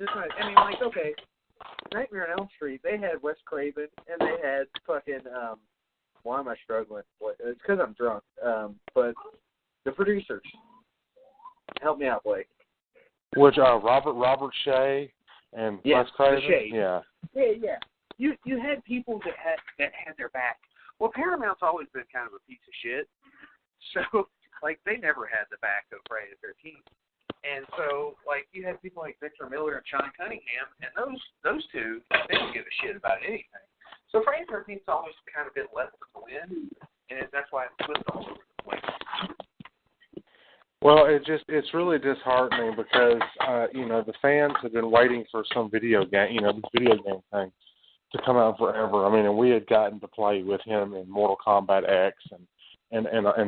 just not, I mean, like, okay, Nightmare on Elm Street, they had Wes Craven, and they had fucking, why am I struggling? It's because I'm drunk. But the producers, help me out, Blake. Which, Robert Shea and Wes Craven? Shea. Yeah. Yeah. You had people that had their back. Well, Paramount's always been kind of a piece of shit. So, like, they never had the back of Friday the 13th. And so, like, you had people like Victor Miller and Sean Cunningham, and those two, they don't give a shit about anything. So Friday the 13th's always kind of been left in the wind, and that's why it's flipped all over the place. Well, it's really disheartening because, the fans have been waiting for some video game, this video game thing to come out forever. I mean, and we had gotten to play with him in Mortal Kombat X and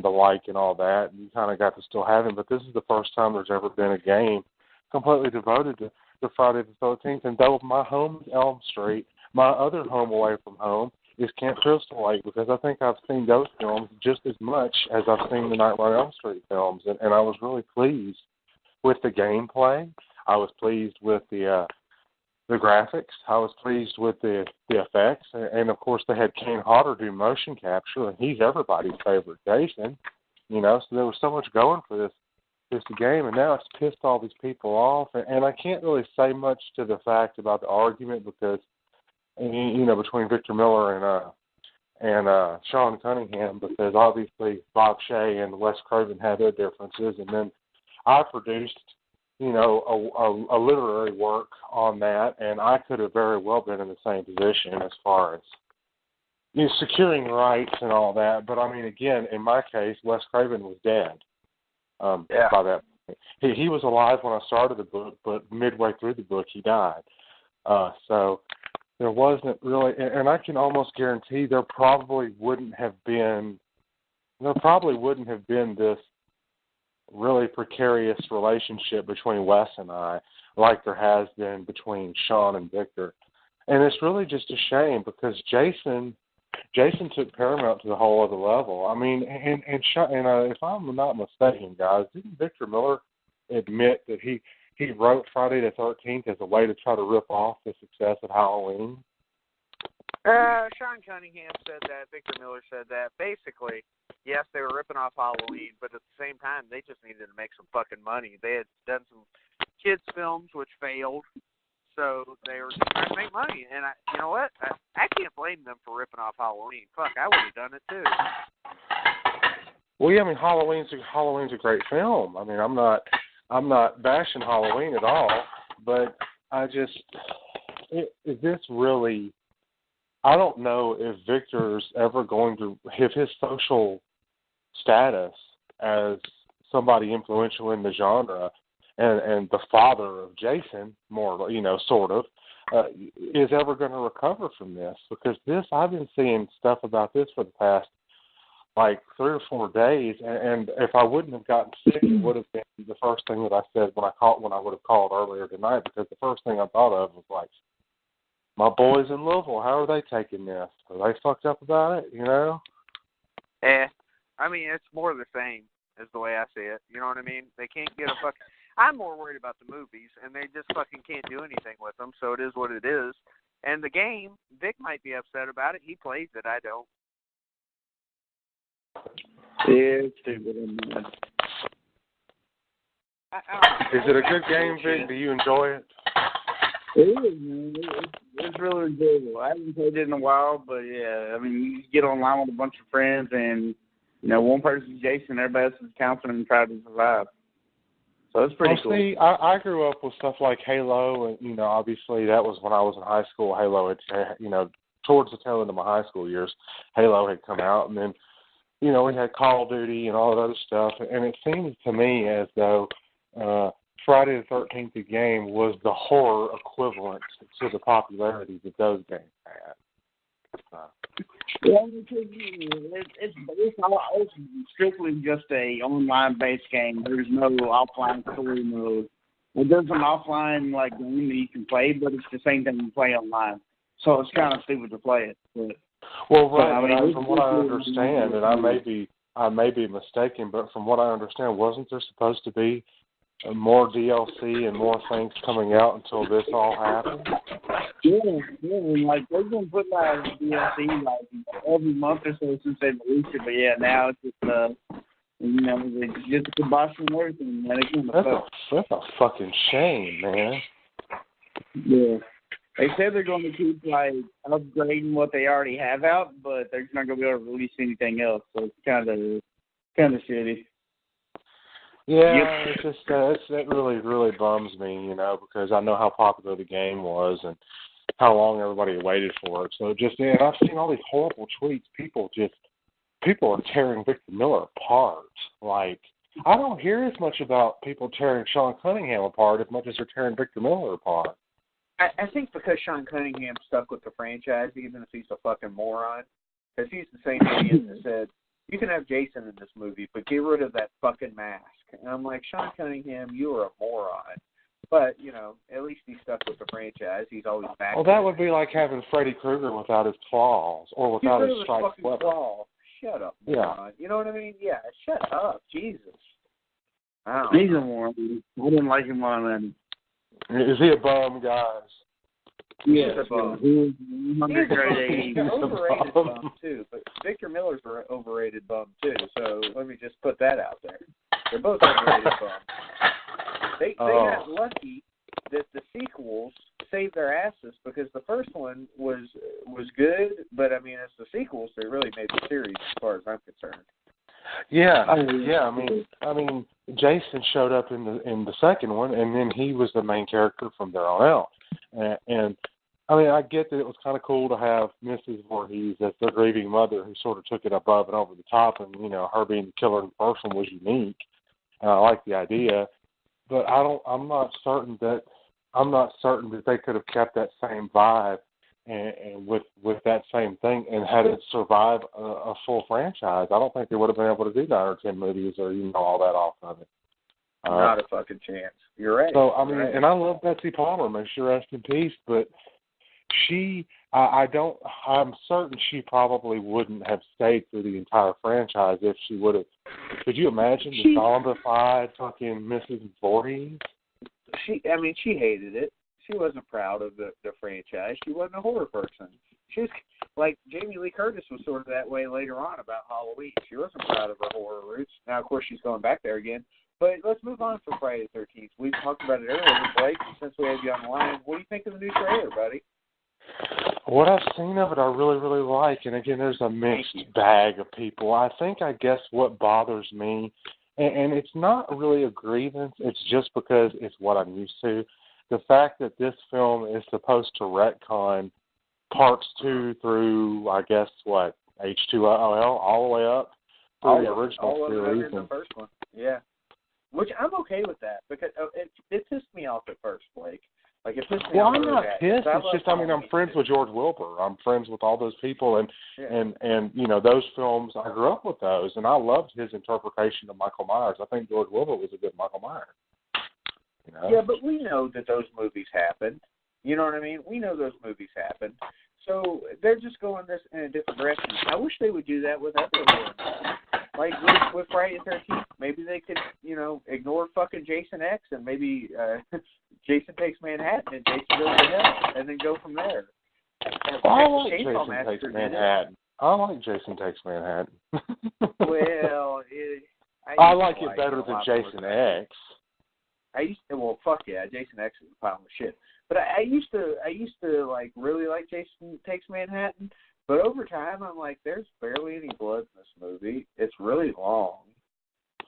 the like and all that, and you kind of got to still have him. But this is the first time there's ever been a game completely devoted to Friday the 13th. And though my home is Elm Street, my other home away from home is Camp Crystal Lake, because I think I've seen those films just as much as I've seen the Nightmare on Elm Street films. And I was really pleased with the gameplay. I was pleased with the graphics. I was pleased with the effects. And, of course, they had Kane Hodder do motion capture, and he's everybody's favorite Jason. So there was so much going for this game, and now it's pissed all these people off. And I can't really say much to the fact about the argument because, between Victor Miller and Sean Cunningham, because obviously Bob Shea and Wes Craven had their differences, and then I produced a literary work on that, and I could have very well been in the same position as far as securing rights and all that. But I mean, again, in my case, Wes Craven was dead by that point. He was alive when I started the book, but midway through the book, he died. So there wasn't really, and I can almost guarantee there probably wouldn't have been this really precarious relationship between Wes and I like there has been between Sean and Victor. And it's really just a shame because Jason took Paramount to the whole other level. I mean, and if I'm not mistaken, guys, didn't Victor Miller admit that he wrote Friday the 13th as a way to try to rip off the success of Halloween? Sean Cunningham said that. Victor Miller said that. Basically, yes, they were ripping off Halloween, but at the same time, they just needed to make some fucking money. They had done some kids' films, which failed, so they were just trying to make money. And you know what? I can't blame them for ripping off Halloween. Fuck, I would have done it too. Well, yeah, I mean, Halloween's a great film. I mean, I'm not bashing Halloween at all, but is this really? I don't know if Victor's ever going to have his social status as somebody influential in the genre and the father of Jason, more, sort of, is ever going to recover from this. Because I've been seeing stuff about this for the past, 3 or 4 days, and if I wouldn't have gotten sick, it would have been the first thing that I said when I would have called earlier tonight, because the first thing I thought of was my boys in Louisville, how are they taking this? Are they fucked up about it, I mean, it's more the same, is the way I see it. You know what I mean? They can't get a fucking... I'm more worried about the movies, and they just fucking can't do anything with them, so it is what it is. And the game, Vic might be upset about it. He plays it, I don't. Yeah, it's stupid. Is it a good game, Vic? Do you enjoy it? It is, man. It's really enjoyable. I haven't played it in a while, but yeah, I mean, you get online with a bunch of friends, and one person's Jason, everybody else is counseling and trying to survive. So it's pretty cool. See, I grew up with stuff like Halo, and obviously that was when I was in high school. Halo had, towards the tail end of my high school years, Halo had come out, and then we had Call of Duty and all that other stuff, and it seems to me as though Friday the 13th, the game, was the horror equivalent to the popularity that those games had. Yeah, because it's strictly just a online-based game. There's no offline story mode. There's an offline game that you can play, but it's the same thing you play online. So it's kind of stupid to play it. From what I understand, and I may be mistaken, but from what I understand, wasn't there supposed to be more DLC and more things coming out until this all happens? Yeah, like they've been putting out DLC like every month or so since they released it, but yeah, now it's just it's just a kibosh and everything, man. That's a fucking shame, man. Yeah. They said they're going to keep like upgrading what they already have out, but they're not going to be able to release anything else. So it's kind of shitty. Yeah, it's just that really bums me, because I know how popular the game was and how long everybody waited for it. So and I've seen all these horrible tweets. People are tearing Victor Miller apart. Like, I don't hear as much about people tearing Sean Cunningham apart as much as they're tearing Victor Miller apart. I think because Sean Cunningham stuck with the franchise, even if he's a fucking moron, because he's the same idiot that said, you can have Jason in this movie, but get rid of that fucking mask. And I'm like, Sean Cunningham, you are a moron. But, at least he stuck with the franchise. He's always back. Well, that would be like having Freddy Krueger without his claws or without his striped weapon. Claw. Shut up, moron. Yeah. You know what I mean? Yeah, shut up. Jesus. He's a moron. I didn't like him on that. Is he a bum, guys? Yeah, he's a bum. He's an overrated bum, too. But Victor Miller's an overrated bum, too. So let me just put that out there. They're both overrated bums. They got lucky that the sequels saved their asses because the first one was good, but, I mean, as the sequels, they really made the series as far as I'm concerned. Yeah. I mean, Jason showed up in the second one, and then he was the main character from there on out. And I mean, I get that it was kind of cool to have Mrs. Voorhees as the grieving mother who sort of took it above and over the top, and her being the killer in person was unique. And I like the idea, but I'm not certain that they could have kept that same vibe and with that same thing and had it survive a full franchise. I don't think they would have been able to do 9 or 10 movies or all that off of it. Not a fucking chance. You're right. So I mean, and I love Betsy Palmer, may she rest in peace, but I'm certain she probably wouldn't have stayed through the entire franchise if she would have. Could you imagine the zombified fucking Mrs. Voorhees? She hated it. She wasn't proud of the franchise. She wasn't a horror person. She was like Jamie Lee Curtis was sort of that way later on about Halloween. She wasn't proud of her horror roots. Now, of course, she's going back there again. But let's move on for Friday the 13th. We talked about it earlier, Blake. Since we have you on the line, what do you think of the new trailer, buddy? What I've seen of it, I really, really like. And again, there's a mixed bag of people. I guess what bothers me, and it's not really a grievance, it's just because it's what I'm used to. The fact that this film is supposed to retcon parts 2 through, I guess, H2O, all the way up to the original series. The first one, yeah. Which I'm okay with that because it pissed me off at first, Blake. Like, it pissed me off. Well, I'm not pissed. It's just, I'm friends with George Wilbur. I'm friends with all those people, and those films, I grew up with those, and I loved his interpretation of Michael Myers. I think George Wilbur was a good Michael Myers. Yeah, but we know that those movies happened. You know what I mean? We know those movies happened. So they're just going this in a different direction. I wish they would do that with other ones. Like with Friday the 13th, maybe they could, ignore fucking Jason X and maybe Jason Takes Manhattan and Jason Goes to Hell and then go from there. I like Jason Takes Manhattan. Well, I like it better than Jason X. Fuck yeah, Jason X is a pile of shit. But I used to like really like Jason Takes Manhattan. But over time, I'm like, there's barely any blood in this movie. It's really long.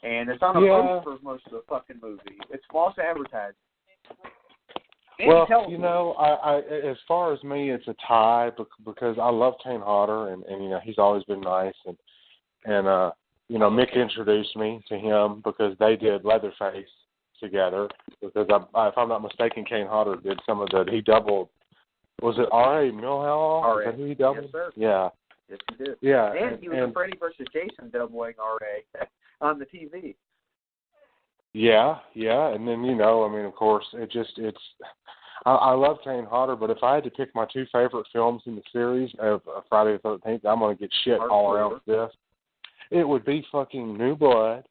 And it's on a post for most of the fucking movie. It's false advertising. Well, I as far as me, it's a tie because I love Kane Hodder, and he's always been nice. And Mick introduced me to him because they did Leatherface together. Because if I'm not mistaken, Kane Hodder did some of he doubled. Was it R.A. Milhall? R.A. Is that who he doubled? Yes, sir. Yeah. Yes, he did. Yeah. And he was a Freddy versus Jason doubling R.A. on the TV. Yeah. And then, of course, I love Kane Hodder, but if I had to pick my 2 favorite films in the series of Friday the 13th, I'm going to get shit all around with this. It would be fucking New Blood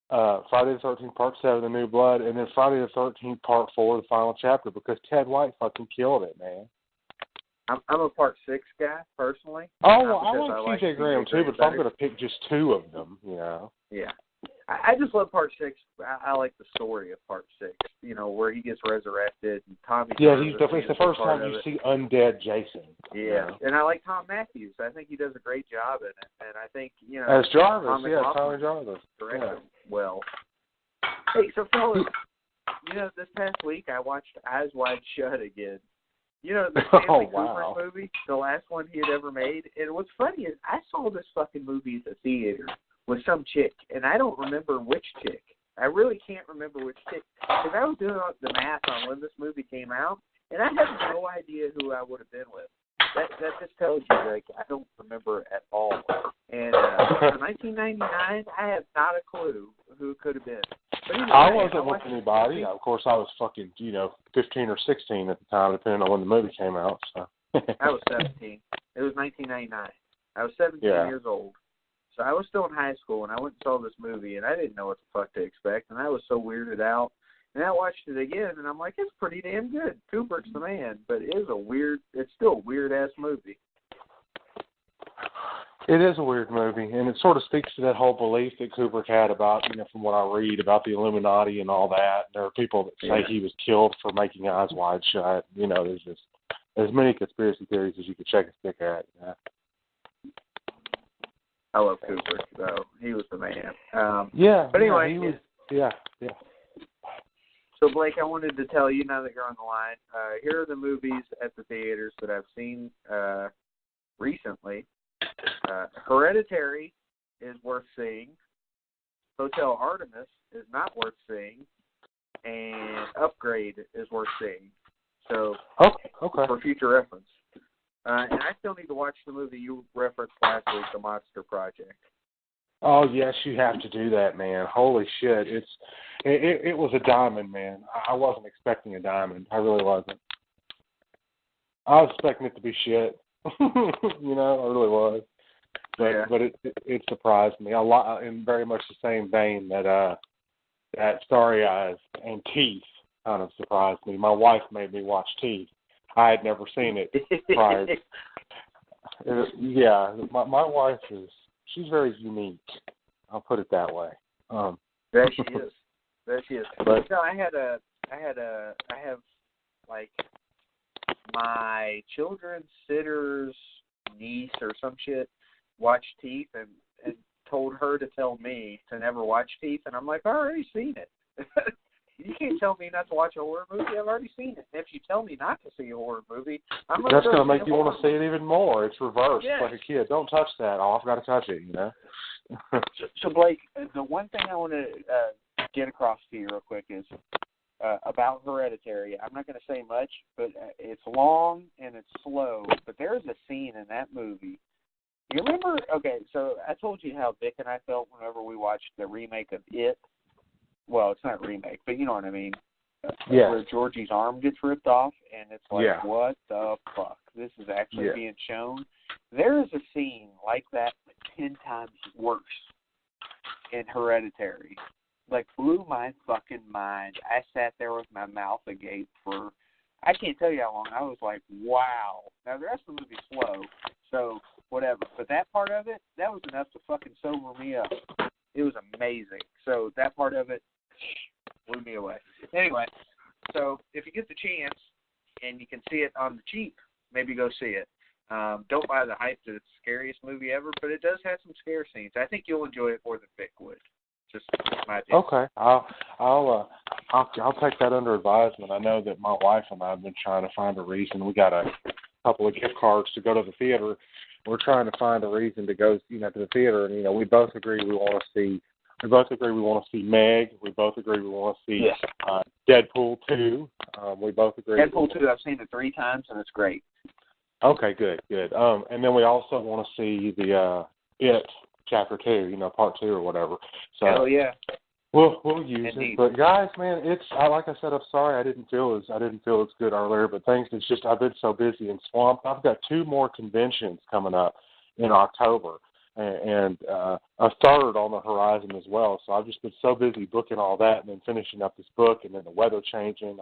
Friday the 13th Part 7, The New Blood, and then Friday the 13th Part 4, The Final Chapter, because Ted White fucking killed it, man. I'm a Part 6 guy, personally. Oh, well, I like C.J. Graham, too, but if I'm going to pick just two of them, you know. Yeah. I just love Part 6. I like the story of Part 6, you know, where he gets resurrected. And Tommy. Yeah, it's the first time you see undead Jason. Yeah, you know? And I like Tom Matthews. I think he does a great job in it. And I think, you know. As Jarvis, Tommy Jarvis. Directed well. Hey, so fellas, you know, this past week I watched Eyes Wide Shut again. You know, the Stanley Kubrick movie, the last one he had ever made. And what's funny is I saw this fucking movie at the theater with some chick, and I don't remember which chick. I really can't remember which chick. Because I was doing the math on when this movie came out, and I have no idea who I would have been with. That just tells you, like, I don't remember at all. And for 1999, I have not a clue who it could have been. But anyway, I wasn't with anybody. Of course, I was fucking, 15 or 16 at the time, depending on when the movie came out. So. I was 17. It was 1999. I was 17 years old. So I was still in high school, and I went and saw this movie, and I didn't know what the fuck to expect, and I was so weirded out. And I watched it again, and I'm like, it's pretty damn good. Kubrick's the man, but it's still a weird-ass movie. It is a weird movie, and it sort of speaks to that whole belief that Kubrick had about, from what I read, about the Illuminati and all that. There are people that say he was killed for making Eyes Wide Shut. There's just as many conspiracy theories as you could check a stick at. Yeah. I love Kubrick, though. He was the man. But anyway, he was. Yeah. So, Blake, I wanted to tell you, now that you're on the line, here are the movies at the theaters that I've seen recently. Hereditary is worth seeing. Hotel Artemis is not worth seeing. And Upgrade is worth seeing. So, for future reference. And I still need to watch the movie you referenced last week, The Monster Project. Oh, yes, you have to do that, man. Holy shit. It was a diamond, man. I wasn't expecting a diamond. I really wasn't. I was expecting it to be shit. I really was. But it surprised me a lot, in very much the same vein that Starry Eyes and Teeth kind of surprised me. My wife made me watch Teeth. I had never seen it prior. My wife she's very unique. I'll put it that way. There she is. But, I have my children's sitter's niece or some shit watched Teeth and told her to tell me to never watch Teeth, and I'm like, I've already seen it. You can't tell me not to watch a horror movie. I've already seen it. If you tell me not to see a horror movie, that's going to make you want to see it even more. It's reversed. It's like a kid. Don't touch that. Oh, I've got to touch it, So, Blake, the one thing I want to get across to you real quick is about Hereditary. I'm not going to say much, but it's long and it's slow. But there is a scene in that movie. You remember? Okay, so I told you how Vic and I felt whenever we watched the remake of It. Well, it's not a remake, but you know what I mean. Where Georgie's arm gets ripped off, and it's like, what the fuck? This is actually being shown. There is a scene like that 10 times worse in Hereditary. Like, blew my fucking mind. I sat there with my mouth agape for, I can't tell you how long. I was like, wow. Now, the rest of the movie's slow, so whatever. But that part of it, that was enough to fucking sober me up. It was amazing. So that part of it blew me away. Anyway, so if you get the chance and you can see it on the cheap, maybe go see it. Don't buy the hype that it's the scariest movie ever, but it does have some scare scenes. I think you'll enjoy it more than Vic would. Just my opinion. Okay, I'll take that under advisement. I know that my wife and I have been trying to find a reason. We got a couple of gift cards to go to the theater. We're trying to find a reason to go, to the theater, and we both agree we want to see. We both agree we want to see Meg. We both agree we want to see Deadpool 2. We both agree. Deadpool 2, I've seen it 3 times, and it's great. Okay, good. And then we also want to see the It Chapter 2, Part 2 or whatever. So hell yeah. We'll use it. But guys, man, like I said, I'm sorry I didn't feel as good earlier, but it's just I've been so busy and swamped. I've got 2 more conventions coming up in October. and a third on the horizon as well. So I've just been so busy booking all that and then finishing up this book and then the weather changing.